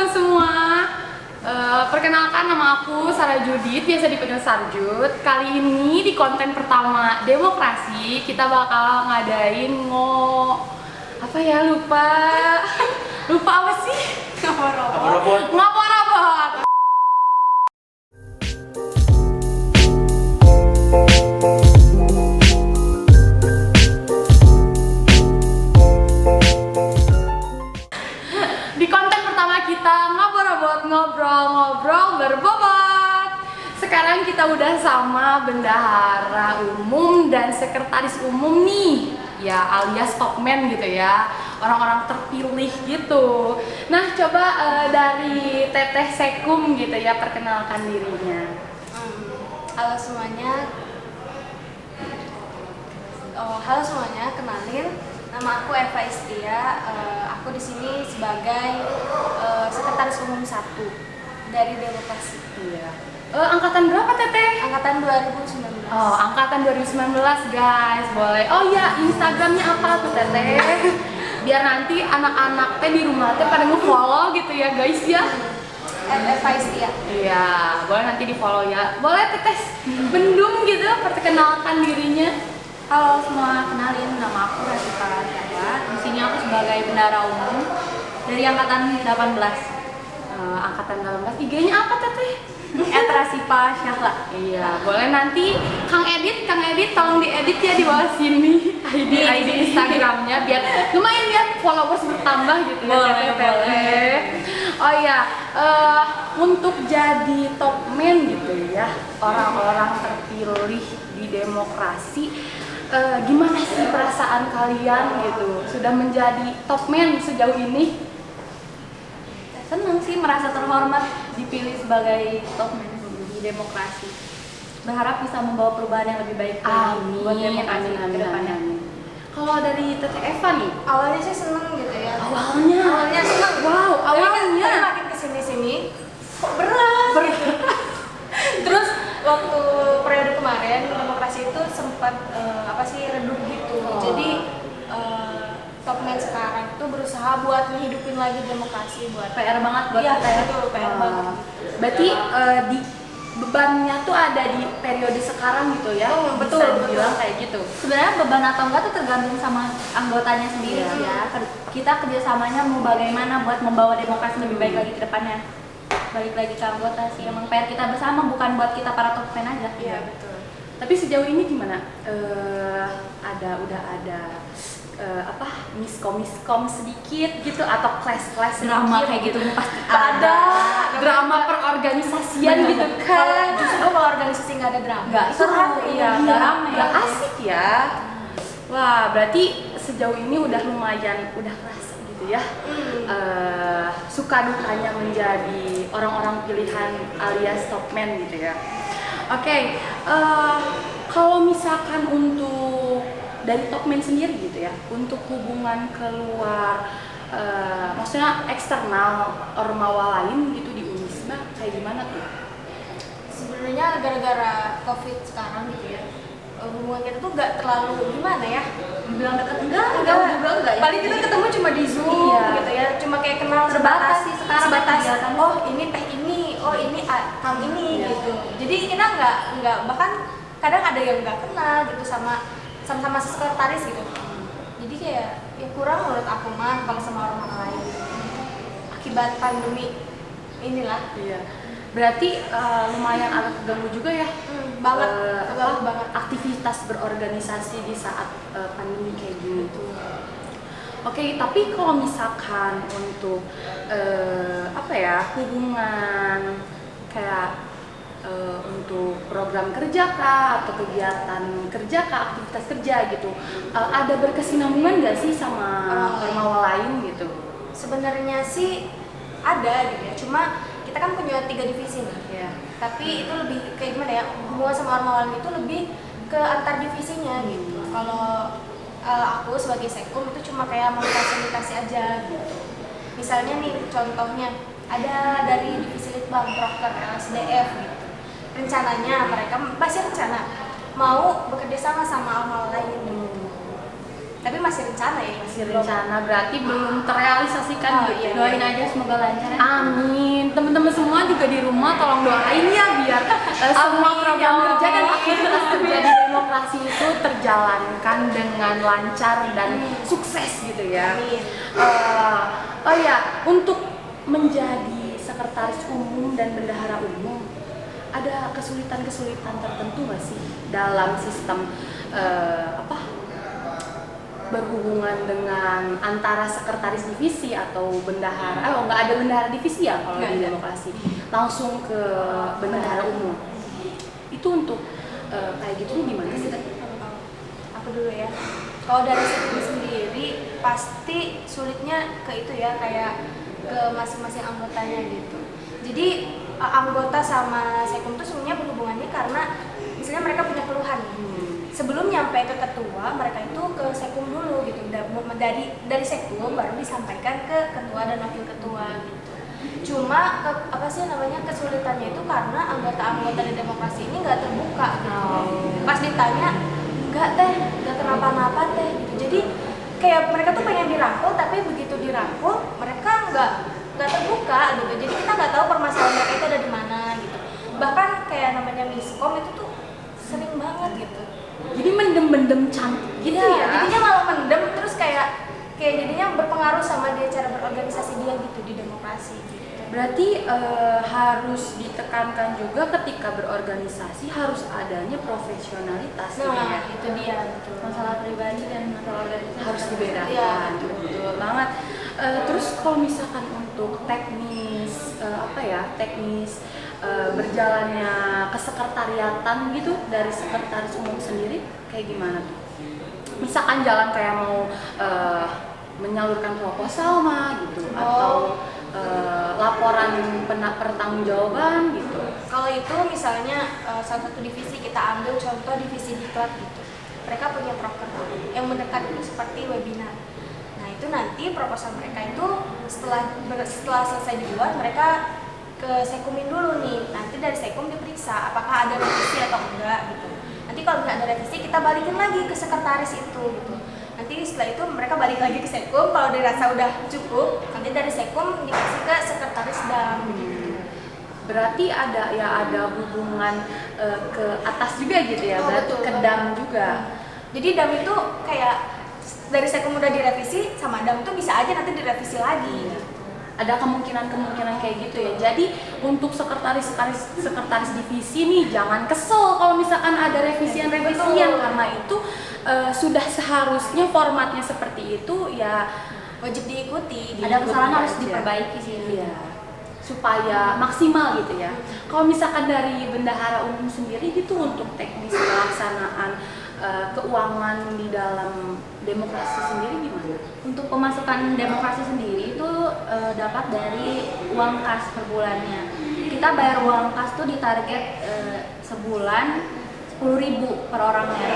teman-teman semua. Perkenalkan, nama aku Sarah Judith, biasa dipanggil Sarjud. Kali ini di konten pertama Demokrasi kita bakal ngadain apa ya, lupa apa sih? Ngapa-ngapa. Di konten pertama kita ngobrol berbobot. Sekarang kita udah sama bendahara umum dan sekretaris umum nih, ya alias topman gitu ya, orang-orang terpilih gitu. Nah, coba dari Teteh Sekum gitu ya, perkenalkan dirinya. Halo semuanya. Halo semuanya, kenalin. Nama aku Eva Istia. Aku di sini sebagai sekretaris umum 1 dari Demokrasi. Iya. Angkatan berapa Teteh? Angkatan 2019. Oh, angkatan 2019 guys, boleh. Oh ya, Instagramnya apa tuh Teteh? Biar nanti anak-anak teh di rumah teh pada nge-follow gitu ya guys ya. Eva Istia. Iya, boleh nanti di-follow ya. Boleh Teteh bendung gitu, perkenalkan dirinya. Halo semua, kenalin, nama aku Rasika Syahwa. Di sini aku sebagai bendahara umum dari angkatan 18. Angkatan 18. IG-nya apa Teteh? Rasipa Syahla. Iya, boleh nanti Kang Edit tolong diedit ya di bawah sini ID Instagramnya biar lumayan ya followers bertambah gitu ya. Boleh. Oh iya, untuk jadi topman gitu ya, orang-orang terpilih di Demokrasi, gimana sih perasaan kalian gitu sudah menjadi topman sejauh ini? Seneng sih, merasa terhormat dipilih sebagai topman di Demokrasi. Berharap bisa membawa perubahan yang lebih baik buat Demokrasi ke depannya. Kalau dari Teteh Eva nih, Awalnya sih seneng gitu ya. Awalnya seneng. Wow, Tapi awalnya makin kesini kok berat. Terus waktu periode kemarin Demokrasi itu sempat redup gitu. Jadi topman sekarang itu berusaha buat ngehidupin lagi Demokrasi, buat PR banget buat iya, kita ya. betul, PR banget. Berarti di bebannya tuh ada di periode sekarang gitu ya? Betul, Bisa dibilang kayak gitu. Sebenarnya beban atau enggak tuh tergantung sama anggotanya sendiri sih ya. Kita kerjasamanya mau bagaimana buat membawa Demokrasi lebih baik lagi ke depannya. Balik lagi ke anggota sih, emang PR kita bersama, bukan buat kita para topman aja. Iya, betul. Tapi sejauh ini gimana? Udah ada miskom sedikit gitu atau clash Drama sedikit kayak gitu pasti ada drama perorganisasian gitu kan. Justru kalau organisasi nggak ada drama, Nggak itu seru, rame, iya, nggak rame. Nggak asik ya. Wah, berarti sejauh ini udah lumayan, udah kerasa gitu ya. Suka dukanya menjadi orang-orang pilihan alias topman gitu ya. Oke, kalau misalkan untuk dari topman sendiri gitu ya, untuk hubungan keluar, maksudnya eksternal ormawa lain gitu di Unisba kayak gimana tuh? Sebenarnya gara-gara COVID sekarang gitu ya, hubungan kita tuh nggak terlalu gimana ya, bilang deket enggak ya. Paling kita ketemu cuma di Zoom Iya. gitu ya, cuma kayak kenal Terbatas sih sekarang sebatas kegiatan. oh ini teh ini, oh ini kang ini Iya. gitu. Jadi kita nggak bahkan kadang ada yang nggak kenal gitu sama sekretaris gitu. Jadi kayak ya kurang menurut aku mah kalau sama orang lain akibat pandemi inilah. Iya. Berarti lumayan agak keganggu juga ya. Banget, keganggu banget. Aktivitas berorganisasi di saat pandemi kayak gini tuh. Oke, tapi kalau misalkan untuk hubungan kayak untuk program kerja kah atau kegiatan kerja kah, aktivitas kerja gitu, ada berkesinambungan nggak sih sama ormawa lain gitu? Sebenarnya sih ada gitu ya, cuma kita kan punya 3 divisi nih. Ya. Tapi itu lebih kayak gimana ya, hubungan sama ormawa itu lebih ke antar divisinya gitu. Kalau aku sebagai sekum itu cuma kayak memfasilitasi aja gitu. Misalnya nih contohnya ada dari divisi litbang, proker, LSDF gitu. Rencananya mereka pasti rencana mau bekerja sama sama ormawa lain gitu. Tapi masih rencana ya, Masih rencana, berarti belum terrealisasikan Oh, gitu. iya. Doain aja semoga lancar. Amin. Teman-teman semua juga di rumah tolong doain ya biar semua program kerja dan aktivitas kerja di demokrasi itu terjalankan dengan lancar dan sukses gitu ya. Amin. Oh ya, untuk menjadi sekretaris umum dan bendahara umum ada kesulitan-kesulitan tertentu nggak sih dalam sistem berhubungan dengan antara sekretaris divisi atau bendahara? Nggak ada bendahara divisi ya kalau Nggak di ada. demokrasi, langsung ke bendahara umum. Itu untuk kayak gitu gimana sih? Aku dulu ya. Kalau dari Sekum sendiri pasti sulitnya ke itu ya, kayak ke masing-masing anggotanya gitu. Jadi anggota sama Sekum tuh sebenarnya berhubungannya karena misalnya mereka punya keluhan. Sebelum nyampe ke ketua, mereka itu ke Sekum dulu gitu. Dari Sekum baru disampaikan ke ketua dan wakil ketua gitu. Cuma kesulitannya itu karena anggota-anggota di demokrasi ini nggak terbuka gitu. Pas ditanya, nggak kenapa-napa teh gitu. Jadi kayak mereka tuh pengen dirangkul, tapi begitu dirangkul mereka nggak terbuka gitu. Jadi kita nggak tahu permasalahan mereka itu ada di mana gitu. Bahkan kayak namanya miskom itu tuh sering banget gitu. Jadi mendem-mendem cantik gitu Iya, ya. jadinya malah mendem, terus kayak jadinya berpengaruh sama dia cara berorganisasi dia gitu di demokrasi gitu. Berarti harus ditekankan juga ketika berorganisasi harus adanya profesionalitas gitu ya. Nah, itu dia betul. Masalah pribadi dan masalah organisasi Harus dibedakan. Iya. Betul banget. Terus kalau misalkan untuk teknis teknis berjalannya kesekretariatan gitu dari sekretaris umum sendiri kayak gimana tuh? Misalkan jalan kayak mau menyalurkan proposal gitu atau laporan pertanggungjawaban gitu. Kalau itu misalnya salah satu divisi kita ambil contoh divisi diklat gitu. Mereka punya proker yang mendekat itu seperti webinar. Nah itu nanti proposal mereka itu setelah selesai dibuat mereka ke Sekumin dulu nih. Nanti dari Sekum diperiksa apakah ada revisi atau enggak gitu. Nanti kalau nggak ada revisi kita balikin lagi ke sekretaris itu gitu. Nanti setelah itu mereka balik lagi ke Sekum, kalau dirasa udah cukup nanti dari Sekum dikasih ke sekretaris DAM gitu. Berarti ada hubungan ke atas juga gitu ya, berarti betul, ke betul. DAM juga. Jadi DAM itu kayak dari Sekum udah direvisi, sama DAM itu bisa aja nanti direvisi lagi. Ada kemungkinan kayak gitu ya. Jadi untuk sekretaris divisi nih jangan kesel kalau misalkan ada revisian karena itu sudah seharusnya formatnya seperti itu ya, Wajib diikuti. ada kesalahan harus aja. diperbaiki sih. Iya. Supaya maksimal gitu ya. Kalau misalkan dari bendahara umum sendiri gitu untuk teknis pelaksanaan keuangan di dalam demokrasi sendiri gimana? Untuk pemasukan demokrasi sendiri itu dapat dari uang kas per bulannya. Kita bayar uang kas tuh ditarget sebulan 10.000 per orangnya.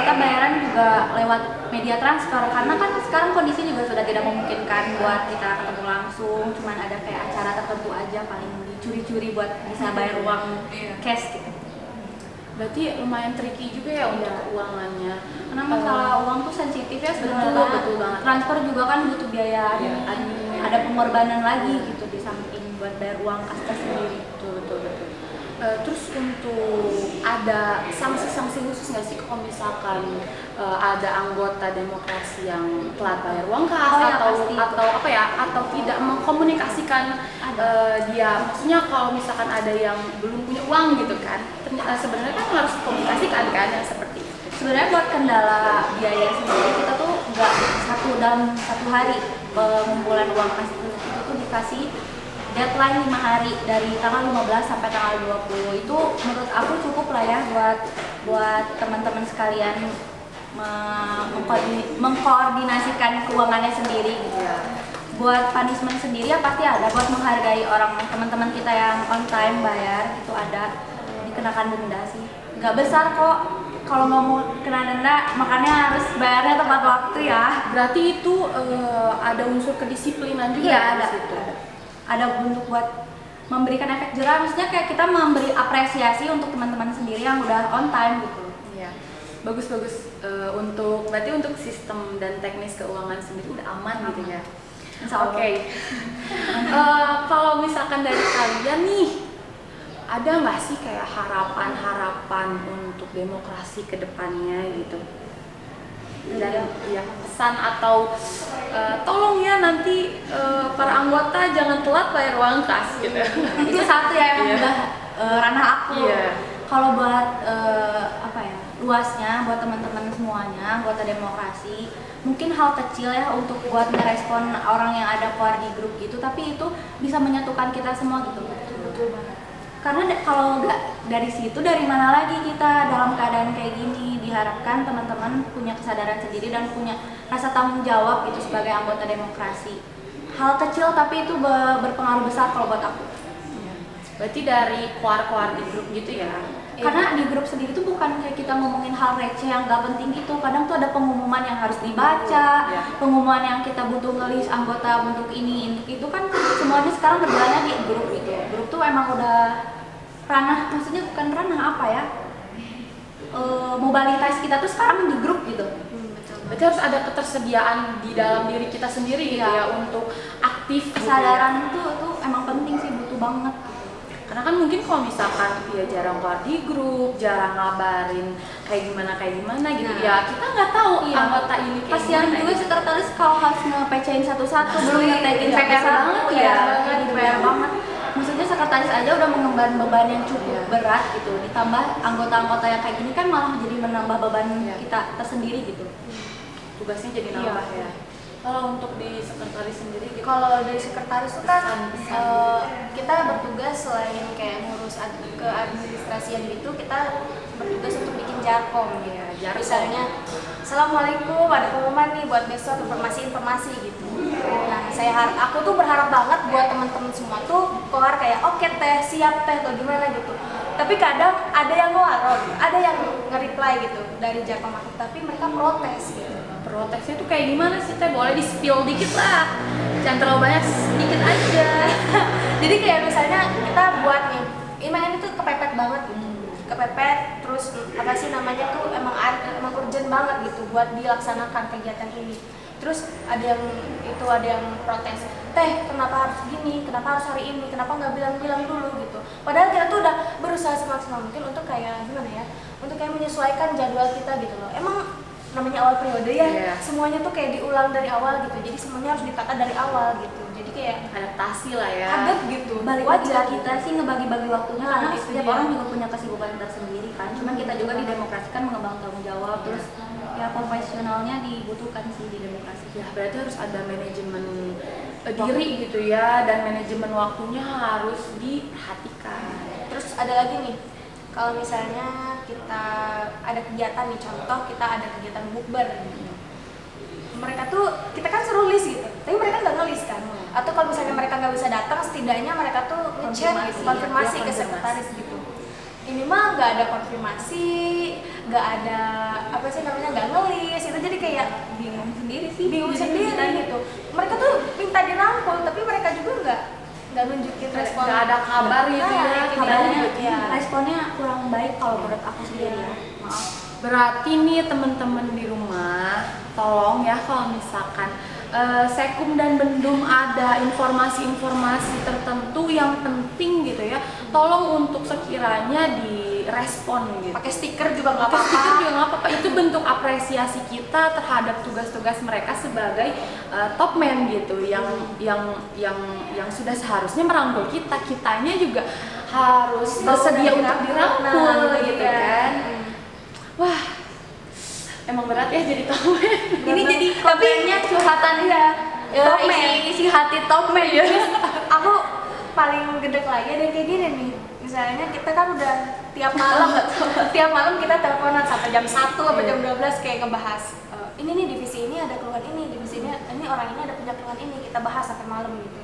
Kita bayaran juga lewat media transfer karena kan sekarang kondisi juga sudah tidak memungkinkan buat kita ketemu langsung. Cuman ada kayak acara tertentu aja paling dicuri-curi buat bisa bayar uang cash gitu. Berarti lumayan tricky juga ya untuk keuangannya. Karena masalah uang tuh sensitif ya sebenarnya. Betul banget. Transfer juga kan butuh biaya Iya. ada pengorbanan lagi gitu di samping buat bayar uang kas sendiri. Betul. Terus untuk ada sanksi-sanksi khusus nggak sih kalau misalkan ada anggota demokrasi yang telat bayar uang kas Oh ya, pasti. atau tidak mengkomunikasikan dia, maksudnya kalau misalkan ada yang belum punya uang gitu kan, sebenarnya kan harus dikomunikasikan kan yang seperti itu. Sebenarnya buat kendala biaya sendiri kita tuh nggak dalam satu hari pengumpulan uang kas itu tuh dikasih deadline 5 hari dari tanggal 15 sampai tanggal 20. Itu menurut aku cukup lah ya buat teman-teman sekalian mengkoordinasikan keuangannya sendiri gitu ya. Buat punishment sendiri ya pasti ada, buat menghargai orang teman-teman kita yang on time bayar itu ada dikenakan denda sih. Nggak besar kok. Kalau nggak mau kena denda, makanya harus bayarnya tepat waktu ya. Berarti itu ada unsur kedisiplinan juga Iya, ya di ada. situ. Ada bentuk buat memberikan efek jerah, maksudnya kayak kita memberi apresiasi untuk teman-teman sendiri yang udah on time gitu. Iya. Bagus. Untuk berarti untuk sistem dan teknis keuangan sendiri udah aman gitu ya. Oke. Kalau misalkan dari kalian nih, ada nggak sih kayak harapan untuk demokrasi ke depannya gitu? Dan ya pesan atau tolong ya nanti para anggota jangan telat bayar uang kas gitu. Itu satu ya emang udah ranah aku. Kalau buat luasnya buat teman-teman semuanya anggota demokrasi, mungkin hal kecil ya untuk buat merespon orang yang ada keluar di grup gitu, tapi itu bisa menyatukan kita semua gitu. Betul banget. Karena kalau nggak dari situ, dari mana lagi kita dalam keadaan kayak gini? Diharapkan teman-teman punya kesadaran sendiri dan punya rasa tanggung jawab gitu sebagai anggota demokrasi. Hal kecil tapi itu berpengaruh besar kalau buat aku. Berarti dari keluar di grup gitu ya? Karena di grup sendiri tuh bukan kayak kita ngomongin hal receh yang gak penting gitu. Kadang tuh ada pengumuman yang harus dibaca, pengumuman yang kita butuh ngelis anggota untuk ini, untuk itu kan semuanya sekarang berjalannya di grup gitu. Grup tuh emang udah ranah, maksudnya bukan ranah apa ya, mobilitas kita tuh sekarang di grup gitu. Berarti harus ada ketersediaan di dalam diri kita sendiri gitu ya untuk aktif. Kesadaran itu emang penting sih, butuh banget. Karena kan mungkin kalau misalkan dia jarang keluar di grup, jarang ngabarin kayak gimana gitu, ya kita nggak tahu anggota ini kayak kasihan juga gitu. sekretaris kalau harus nge-PC-in satu-satu, belum nge-tagging PR banget ya. PR banget. Maksudnya sekretaris aja udah mengemban beban yang cukup berat gitu, ditambah anggota-anggota yang kayak gini kan malah jadi menambah beban kita tersendiri gitu. Tugasnya jadi nambah ya. Kalau untuk di sekretaris sendiri gitu? Kalau dari sekretaris itu kan kita bertugas selain kayak ngurus keadministrasian gitu, kita bertugas untuk bikin jarkom ya. Misalnya, Assalamualaikum, ada pengumuman nih buat besok informasi-informasi gitu. Nah, aku tuh berharap banget buat teman-teman semua tuh keluar kayak oke teh, siap teh, atau gimana gitu. Tapi kadang ada yang ngewarok, ada yang nge-reply gitu dari jarkom aku, tapi mereka protes gitu. Protesnya tuh kayak gimana sih teh? Boleh di spill dikit lah, jangan terlalu banyak, sedikit aja. Jadi kayak misalnya kita buat nih, ini tuh kepepet banget gitu. Kepepet, terus apa sih namanya tuh emang urgent banget gitu buat dilaksanakan kegiatan ini. Terus ada yang protes, teh kenapa harus gini, kenapa harus hari ini, kenapa nggak bilang-bilang dulu gitu. Padahal kita tuh udah berusaha semaksimal mungkin untuk kayak gimana ya, untuk kayak menyesuaikan jadwal kita gitu loh. Emang namanya awal periode ya, semuanya tuh kayak diulang dari awal gitu, jadi semuanya harus ditata dari awal gitu, jadi kayak adaptasi lah ya, kaget gitu. Balik lagi kita sih ngebagi-bagi waktunya, karena setiap dia. orang juga punya kesibukan tersendiri kan, cuman kita juga di demokrasi kan mengembang tanggung jawab, terus ya profesionalnya dibutuhkan sih di demokrasi. Ya berarti harus ada manajemen diri gitu ya, dan manajemen waktunya harus diperhatikan. Terus ada lagi nih, kalau misalnya kita ada kegiatan nih, contoh kita ada kegiatan bukber gitu. Mereka tuh, kita kan suruh list gitu, tapi mereka nggak ngelis kan. Atau kalau misalnya mereka nggak bisa datang, setidaknya mereka tuh ngechat gitu, konfirmasi ke sekretaris gitu. Ini mah nggak ada konfirmasi, nggak ada apa sih namanya, nggak ngelis, itu jadi kayak bingung sendiri gitu. Mereka tuh minta dirangkul, tapi mereka juga nggak nunjukin respon, nggak ada kabar gitu ya, kabarnya responnya kurang baik kalau menurut aku sendiri ya. Maaf. Berarti nih teman-teman di rumah, tolong ya kalau misalkan Sekum dan Bendum ada informasi-informasi tertentu yang penting gitu ya, tolong untuk sekiranya direspon gitu. Pakai stiker juga nggak apa-apa. Itu bentuk apresiasi kita terhadap tugas-tugas mereka sebagai top man gitu, yang sudah seharusnya merangkul kita. Kitanya juga harus bersedia untuk dirangkul gitu kan. Wah, emang berat ya jadi top man. Ini jadi kontennya curhatan isi hati top man ya. Aku paling gedek lagi ada kayak gini nih. Misalnya kita kan udah tiap malam kita teleponan sampai jam 1 sampai jam 12 kayak ngebahas ini nih divisi ini ada keluhan ini, divisi ini orang ini ada punya keluhan ini, kita bahas sampai malam gitu.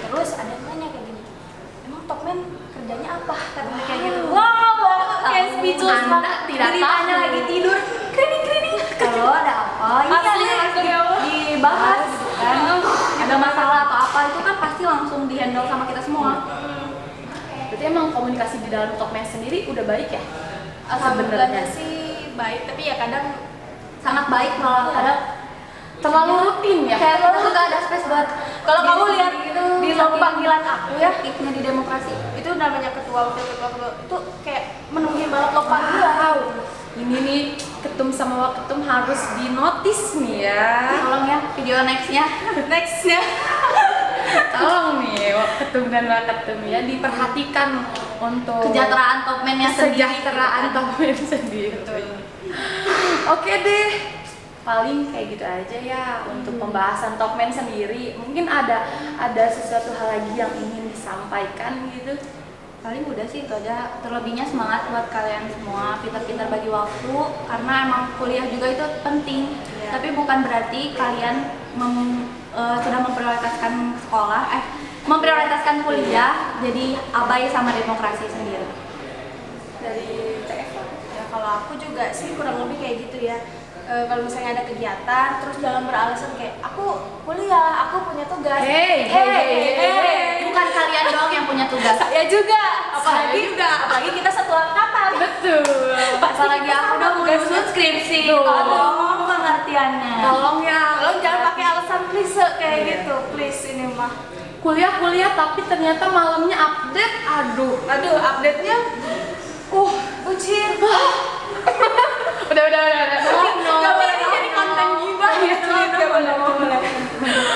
Terus ada yang nanya kayak gini, emang top man kerjanya apa? Katanya kayak gitu. Wow, kayak speechless banget. Tidak tanya lagi tidur. Krining. Kalau ada apa? Ini dibahas gitu kan. Ada masalah atau apa itu kan pasti langsung dihandle sama kita semua. Berarti emang komunikasi di dalam top man sendiri udah baik ya? Alhamdulillahnya sih baik, tapi ya kadang sangat baik malah kadang terlalu rutin ya. kayak kita tuh gak ada space buat kalau kamu diri lihat sendiri gitu. di lomba panggilan aku ya, aktifnya di demokrasi itu namanya ketua itu kayak menuhin banget lo panggilan. Wow, ini nih ketum sama waketum harus dinotis nih ya. tolong ya video nextnya Nextnya Tolong nih waketum dan waketum ya diperhatikan untuk kesejahteraan topmennya sendiri. kesejahteraan topmen sendiri. Oke deh, paling kayak gitu aja ya untuk pembahasan topmen sendiri. Mungkin ada sesuatu hal lagi yang ingin disampaikan gitu. Paling udah sih itu aja, terlebihnya semangat buat kalian semua, pintar-pintar bagi waktu karena emang kuliah juga itu penting. Tapi bukan berarti kalian sudah memprioritaskan memprioritaskan kuliah jadi abai sama demokrasi sendiri. Dari TF. ya kalau aku juga sih kurang lebih kayak gitu ya. Kalau misalnya ada kegiatan terus jangan beralasan kayak aku kuliah, aku punya tugas. Hey. Bukan kalian doang yang punya tugas. Ya juga, Saya juga. apalagi kita satu angkatan. Betul. Apalagi aku udah mau nyusun skripsi. Tolong pengertiannya. Tolong ya. Tolong jangan pakai alasan klise kayak gitu, please ini mah. Kuliah tapi ternyata malamnya update. Aduh. Aduh, update-nya bucin. Udah. Gak boleh jadi konten gibah gitu. Gak boleh.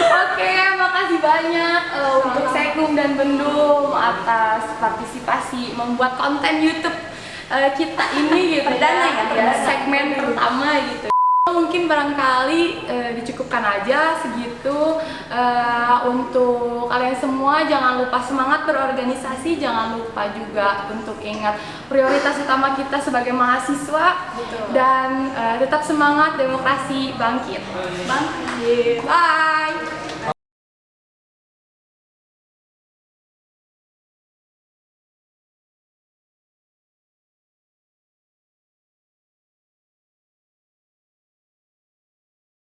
Oke, makasih banyak untuk Sekum dan Bendum atas partisipasi membuat konten YouTube kita ini gitu Perdana ya, segmen pertama gitu. Mungkin barangkali dicukupkan aja segitu. Untuk kalian semua jangan lupa semangat berorganisasi, jangan lupa juga untuk ingat prioritas utama kita sebagai mahasiswa. Betul. Dan tetap semangat, demokrasi bangkit. Bangkit. Bye.